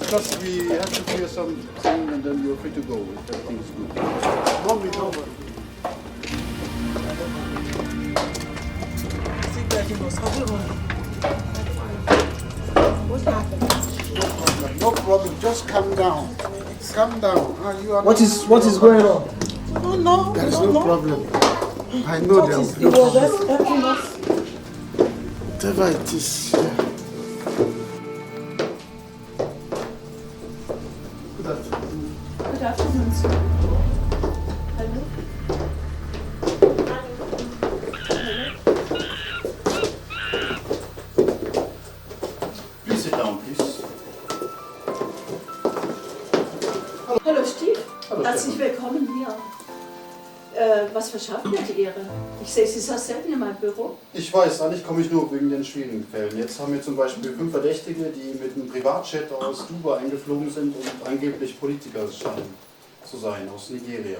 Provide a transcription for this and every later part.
just we have to clear something and then you're free to go if everything is good. Mommy, don't worry. What happened? No problem. Just calm down. Calm down. You are What is going on? No, no, There's no, no problem. I know there will be It no was problem. just helping us. Whatever it is. Good afternoon. Good afternoon, sir. Hello? Please sit down, please. Hallo Steve, Hallo, herzlich Stefan. willkommen hier. Was verschafft mir die Ehre? Ich sehe Sie sehr selten in meinem Büro. Ich weiß, eigentlich komme ich nur wegen den schwierigen Fällen. Jetzt haben wir zum Beispiel 5 Verdächtige, die mit einem Privatjet aus Dubai eingeflogen sind und angeblich Politiker scheinen zu sein, aus Nigeria.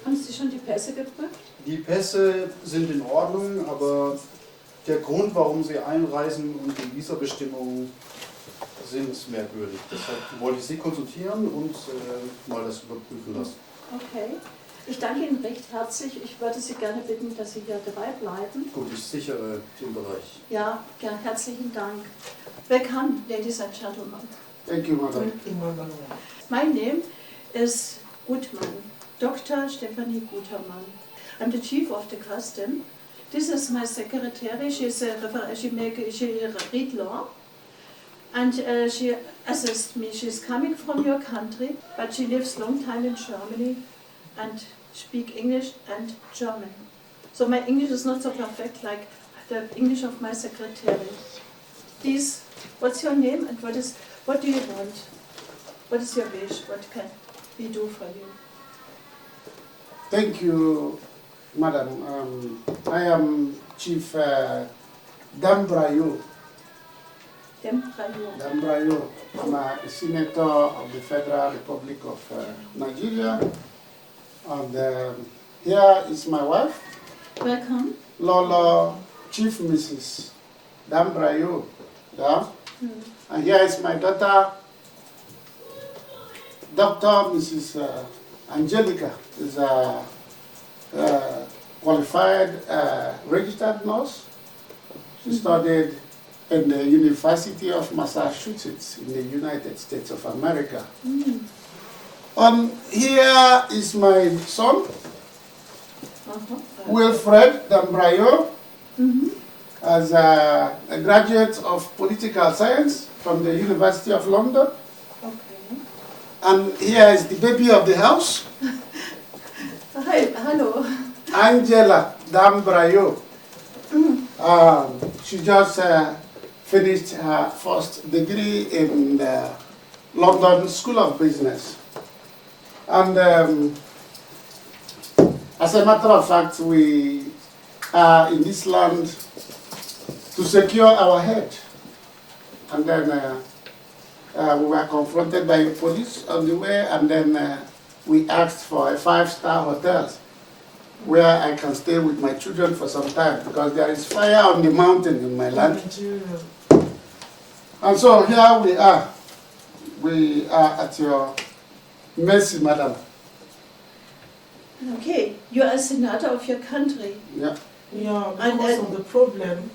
Haben Sie schon die Pässe geprüft? Die Pässe sind in Ordnung, aber der Grund, warum sie einreisen und die Visabestimmungen sind merkwürdig. Deshalb wollte ich Sie konsultieren und mal das überprüfen lassen. Okay. Ich danke Ihnen recht herzlich. Ich würde Sie gerne bitten, dass Sie hier dabei bleiben. Gut, ich sichere den Bereich. Ja, gern, herzlichen Dank. Welcome, ladies and gentlemen. Thank you, madam. My name is Gutmann, Dr. Stephanie Gutermann. I'm the chief of the custom. This is my secretary. She read law, and she assists me. She's coming from your country, but she lives long time in Germany and speak English and German. So my English is not so perfect like the English of my secretary. Please, what's your name and what do you want? What is your wish? What can we do for you? Thank you, madam. I am Chief Dambrayo. Dambrayo. I'm a senator of the Federal Republic of Nigeria. And here is my wife, Welcome. Lolo, Chief Mrs. Dambrayo. Yeah? And here is my daughter, Dr. Mrs. Angelica, is a qualified registered nurse. She studied in the University of Massachusetts in the United States of America. And here is my son, Wilfred Dambrayo, as a graduate of political science from the University of London. Okay. And here is the baby of the house, Hi, hello. Angela Dambrayo. She just finished her first degree in the London School of Business. And as a matter of fact, we are in this land to secure our head. And then we were confronted by the police on the way, and then we asked for a 5-star hotel where I can stay with my children for some time, because there is fire on the mountain in my land. And so here we are. We are at your mercy, madam. Okay, you are a senator of your country. Yeah. Yeah, And because then- of the problem,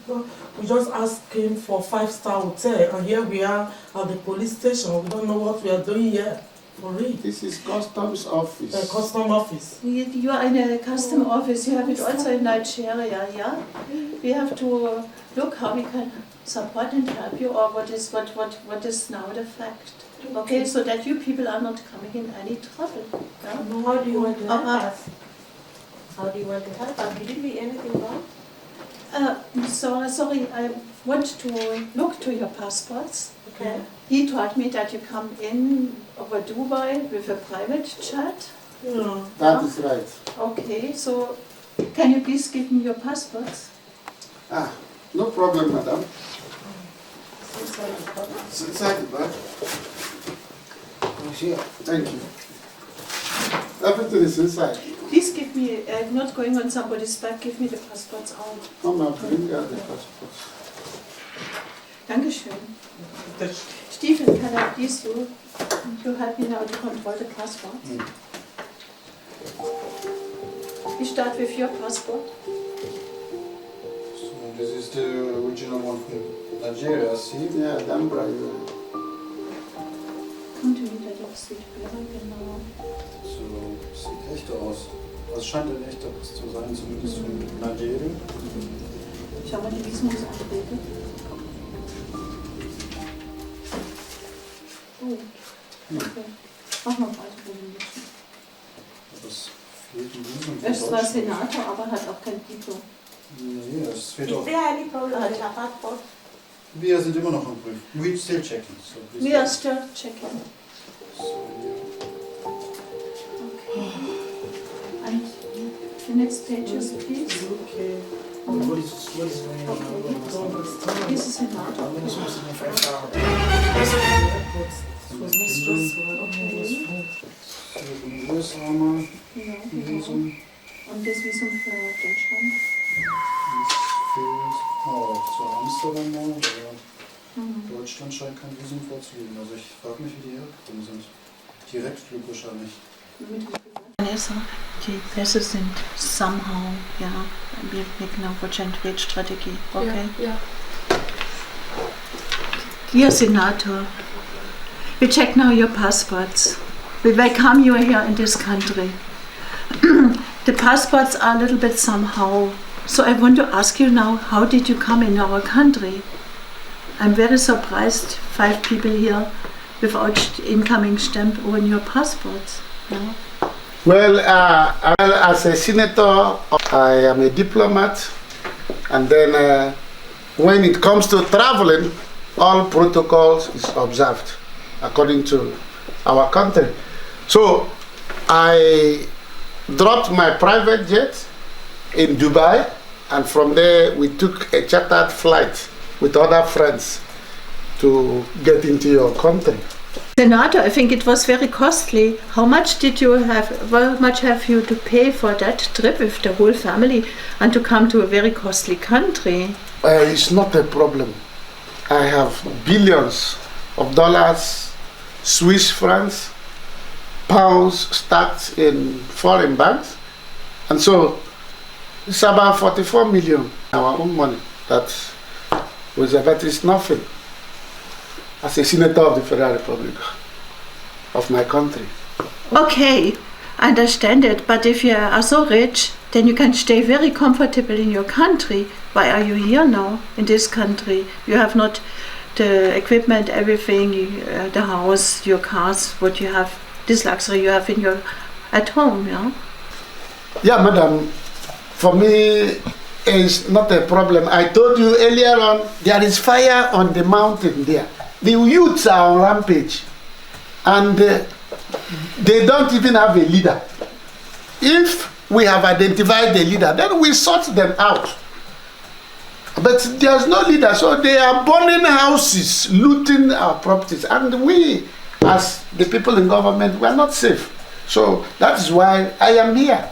we just asked him for 5-star hotel, and here we are at the police station. We don't know what we are doing here. For real. This is customs office. The custom office. You are in a custom office. You have it also in Nigeria, yeah? We have to look how we can support and help you, or what is now the fact. Okay, so that you people are not coming in any trouble. Yeah? How do you want to help Uh-huh. us? How do you want to help us? Did we anything wrong? Sorry, I want to look to your passports. Okay. He told me that you come in over Dubai with a private jet. Yeah. That is right. Okay, so can you please give me your passports? No problem, madam. It's inside the bag. Here. Thank you. Everything is inside. Please give me, not going on somebody's back, give me the passports out. Come and bring out the passport. Dankeschön. station. Stephen, can I please you? You help me now to control the passports. We start with your passport. So this is the original one from Nigeria, see? Yeah, Dambra. Kommt wieder doch Südbürger, genau. So, sieht echt aus. Das scheint ein echter Pass zu sein, zumindest von Nigeria. Schau mal die Visumsanträge. Oh, okay. Mach mal weiter, wenn wir müssen. Das fehlt ein Visum. Er ist zwar Senator, aber hat auch kein Titel. Nee, es fehlt Is auch. there any problem with your passport? Wir sind immer noch am Prüfen. We still checking. So please- We are still checking. So, here. Okay. And the next pages, please. Okay. What is going on? Don't understand. This is Senator. I'm supposed to be 5 hours. It was not stressful. I don't know what's wrong. So, von USA mal Ja, ein genau. Visum. Und das Visum für Deutschland. Es fehlt auch zu Amsterdam mal, aber Mhm. Deutschland scheint kein Visum vorzulegen. Also ich frage mich, wie die hergekommen sind. Direktflug wahrscheinlich. Vanessa, die Pässe sind somehow, ja, wir blicken auf die Strategie, okay? Ja. Dear Senator, we check now your passports. We welcome you here in this country. The passports are a little bit somehow. So I want to ask you now, how did you come in our country? I'm very surprised, 5 people here without incoming stamp on your passports. No? Well, as a senator, I am a diplomat, and then when it comes to traveling, all protocols is observed according to our country. So I dropped my private jet in Dubai, and from there we took a chartered flight with other friends to get into your country. Senator, I think it was very costly. How much did you have? How much have you to pay for that trip with the whole family and to come to a very costly country? It's not a problem. I have billions of dollars, Swiss francs, pounds stacked in foreign banks, and so it's about 44 million our own money. That is nothing. As a senator of the Federal Republic of my country. Okay, I understand it, but if you are so rich, then you can stay very comfortable in your country. Why are you here now in this country? You have not the equipment, everything, the house, your cars, what you have, this luxury you have at home, yeah? Yeah, madam, for me it's not a problem. I told you earlier on, there is fire on the mountain there. The youths are on rampage, and they don't even have a leader. If we have identified the leader, then we sort them out. But there's no leader, so they are burning houses, looting our properties, and we, as the people in government, we are not safe. So that is why I am here.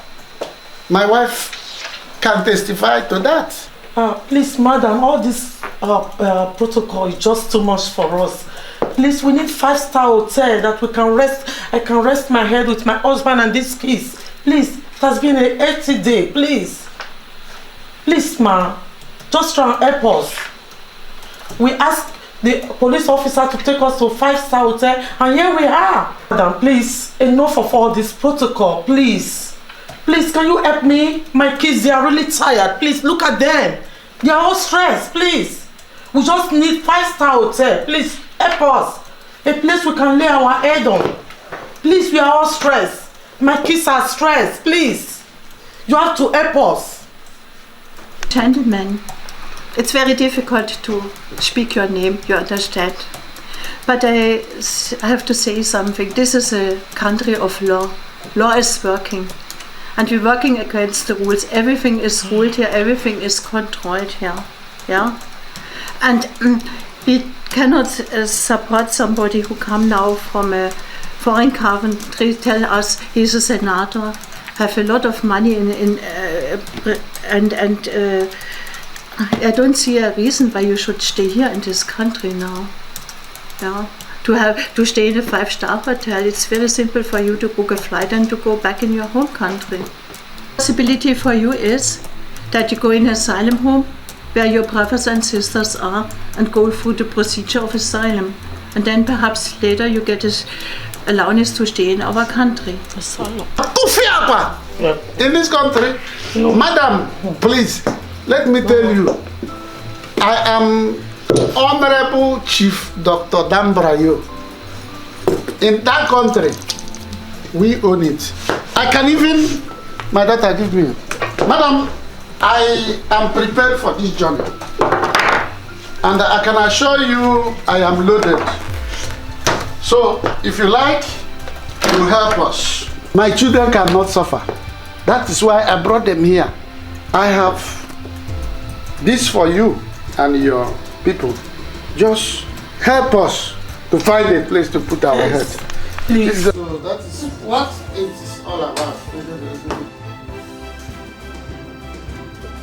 My wife can testify to that. Please, madam, all this protocol is just too much for us. Please, we need 5-star hotel that we can rest. I can rest my head with my husband and this kids. Please, it has been an 80 day. Please, please, ma, just try and help us. We asked the police officer to take us to 5-star hotel, and here we are. Madam, please, enough of all this protocol. Please. Please, can you help me? My kids, they are really tired. Please, look at them. They are all stressed. Please. We just need 5-star hotel. Please, help us. A place we can lay our head on. Please, we are all stressed. My kids are stressed. Please. You have to help us. Gentlemen, it's very difficult to speak your name, you understand. But I have to say something. This is a country of law. Law is working. And we're working against the rules. Everything is ruled here, everything is controlled here. Yeah? And we cannot support somebody who come now from a foreign country, tell us he's a senator, have a lot of money and I don't see a reason why you should stay here in this country now. Yeah. To stay in a 5-star hotel, it's very simple for you to book a flight and to go back in your home country. Possibility for you is that you go in an asylum home where your brothers and sisters are and go through the procedure of asylum. And then perhaps later you get this allowance to stay in our country. Asylum. Ufiapa in this country. Madam, please, let me tell you, I am Honorable Chief Dr. Dan Brayo. In that country, we own it. I can even, my daughter give me. Madam, I am prepared for this journey. And I can assure you, I am loaded. So, if you like, you help us. My children cannot suffer. That is why I brought them here. I have this for you and your people. Just help us to find a place to put our head. Please. So that is what it is all about.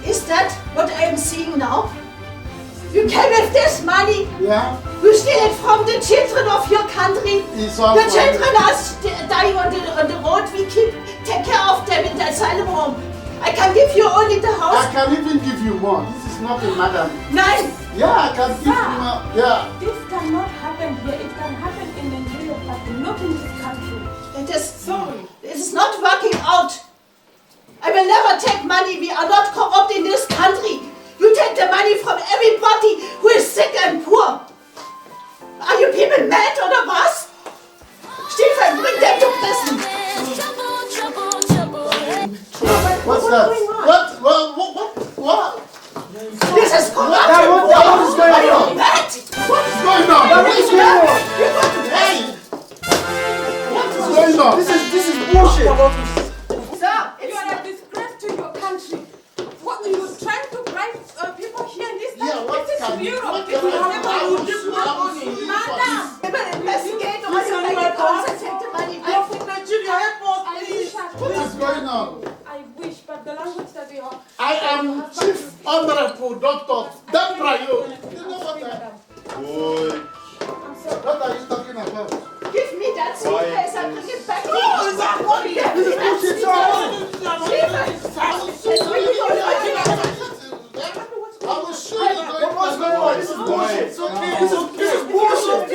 Is that what I am seeing now? You came with this money. Yeah? You steal it from the children of your country. It's all Your for children are dying on the road. We take care of them in the asylum home. I can give you only the I house. can even give you more. This is nothing, madam. Nine. Yeah, I can give you more. Yeah. This cannot happen here. It can happen in Nigeria, but not in this country. It is sorry. It is not working out. I will never take money. We are not corrupt in this country. You take the money from everybody who is sick and poor. Are you people mad or what? Stephen, bring them to prison. What's that? What? This is corrupt. What is going Are you on? mad? What is going on? What is going on? You got to pay. What is going on? This is bullshit. Sir, You are a disgrace to your country. What are you trying to bribe people here in this Yeah, country? what This can is you Europe. what This can is I never do? you give more money. Madam, we will investigate or you make a take the money back. What is going on? I wish, but the language that you are. I am Chief Honorable Dr. Dan Brayo. You know what what are you talking about? Give me that suitcase and bring it back. Oh, is that money? This is bullshit. I will show you. What's going on? This is bullshit. This is bullshit.